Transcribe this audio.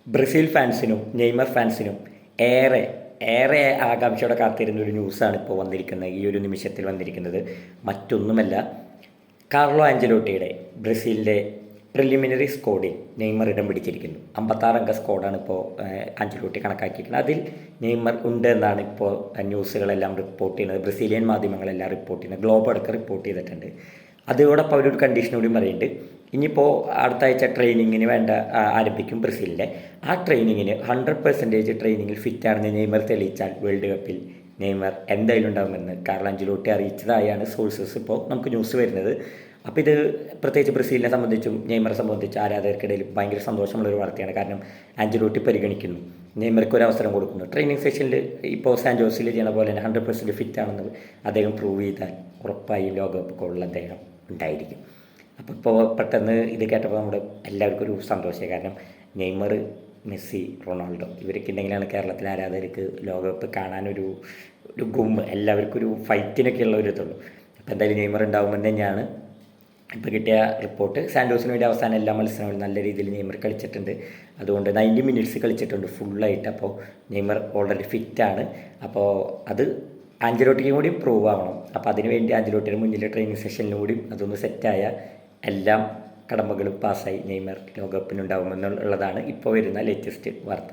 Brazil ഫാൻസിനും Neymar ഫാൻസിനും ഏറെ ഏറെ ആകാംക്ഷയോടെ കാത്തിരുന്ന ഒരു ന്യൂസാണ് ഇപ്പോൾ വന്നിരിക്കുന്നത്, ഈ ഒരു നിമിഷത്തിൽ വന്നിരിക്കുന്നത്. മറ്റൊന്നുമല്ല, കാർലോ ആഞ്ചലോട്ടിയുടെ ബ്രസീലിൻ്റെ പ്രിലിമിനറി സ്ക്വാഡിൽ നെയ്മർ ഇടം പിടിച്ചിരിക്കുന്നു. 56 അംഗ സ്ക്വാഡാണ് ഇപ്പോൾ ആഞ്ചലോട്ടി കണക്കാക്കിയിരിക്കുന്നത്. അതിൽ നെയ്മർ ഉണ്ട് എന്നാണ് ഇപ്പോൾ ന്യൂസുകളെല്ലാം റിപ്പോർട്ട് ചെയ്യുന്നത്. ബ്രസീലിയൻ മാധ്യമങ്ങളെല്ലാം റിപ്പോർട്ട് ചെയ്യുന്നത്, ഗ്ലോബ് അടക്കം റിപ്പോർട്ട് ചെയ്തിട്ടുണ്ട്. അതോടൊപ്പം അവരൊരു കണ്ടീഷൻ കൂടി പറയുന്നുണ്ട്. ഇനിയിപ്പോൾ അടുത്ത ആഴ്ച ട്രെയിനിങ്ങിന് ആരംഭിക്കും ബ്രസീലിൻ്റെ. ആ ട്രെയിനിങ്ങിന് 100% ട്രെയിനിങ്ങിൽ ഫിറ്റാണെന്ന് നെയ്മർ തെളിയിച്ചാൽ വേൾഡ് കപ്പിൽ നെയ്മർ എന്തായാലും ഉണ്ടാകുമെന്ന് കാർലോ ആഞ്ചലോട്ടി അറിയിച്ചതായാണ് സോഴ്സസ് ഇപ്പോൾ നമുക്ക് ന്യൂസ് വരുന്നത്. അപ്പോൾ ഇത് പ്രത്യേകിച്ച് ബ്രസീലിനെ സംബന്ധിച്ചും നെയ്മറെ സംബന്ധിച്ച് ആരാധകർക്കിടയിൽ ഭയങ്കര സന്തോഷമുള്ളൊരു വാർത്തയാണ്. കാരണം ആഞ്ചലോട്ടി പരിഗണിക്കുന്നു, നെയ്മർക്ക് ഒരു അവസരം കൊടുക്കുന്നു. ട്രെയിനിങ് സെഷനിൽ ഇപ്പോൾ സാൻ ജോസിൽ ചെയ്യണ പോലെ തന്നെ 100% ഫിറ്റാണെന്ന് അദ്ദേഹം പ്രൂവ് ചെയ്താൽ ഉറപ്പായും ലോകകപ്പ് ഗോളിൽ അദ്ദേഹം ഉണ്ടായിരിക്കും. അപ്പോൾ ഇപ്പോൾ പെട്ടെന്ന് ഇത് കേട്ടപ്പോൾ നമ്മുടെ എല്ലാവർക്കും ഒരു സന്തോഷമായി. കാരണം നെയ്മർ, മെസ്സി, റൊണാൾഡോ ഇവരൊക്കെ ഉണ്ടെങ്കിലാണ് കേരളത്തിലെ ആരാധകർക്ക് ലോകകപ്പ് കാണാനൊരു എല്ലാവർക്കും ഒരു ഫൈറ്റിനൊക്കെയുള്ള ഒരു ഇതുള്ളൂ. അപ്പോൾ എന്തായാലും നെയ്മർ ഉണ്ടാകുമെന്ന് തന്നെയാണ് ഇപ്പോൾ കിട്ടിയ റിപ്പോർട്ട്. സാൻഡോസിന് വേണ്ടി അവസാനം എല്ലാ മത്സരങ്ങളും നല്ല രീതിയിൽ നെയ്മർ കളിച്ചിട്ടുണ്ട്. അതുകൊണ്ട് 90 മിനിറ്റ്സ് കളിച്ചിട്ടുണ്ട് ഫുള്ളായിട്ട്. അപ്പോൾ നെയ്മർ ഓൾറെഡി ഫിറ്റാണ്. അപ്പോൾ അത് ആഞ്ചലോട്ടിക്കും കൂടി പ്രൂവ് ആവണം. അപ്പോൾ അതിനുവേണ്ടി ആഞ്ചലോട്ടിയുടെ മുന്നിലെ ട്രെയിനിങ് സെഷനിലും കൂടി അതൊന്ന് സെറ്റായ എല്ലാം കടമ്പകളും പാസ്സായി നെയ്മർ ലോകകപ്പിനുണ്ടാകുമെന്നുള്ളതാണ് ഇപ്പോൾ വരുന്ന ലേറ്റസ്റ്റ് വാർത്ത.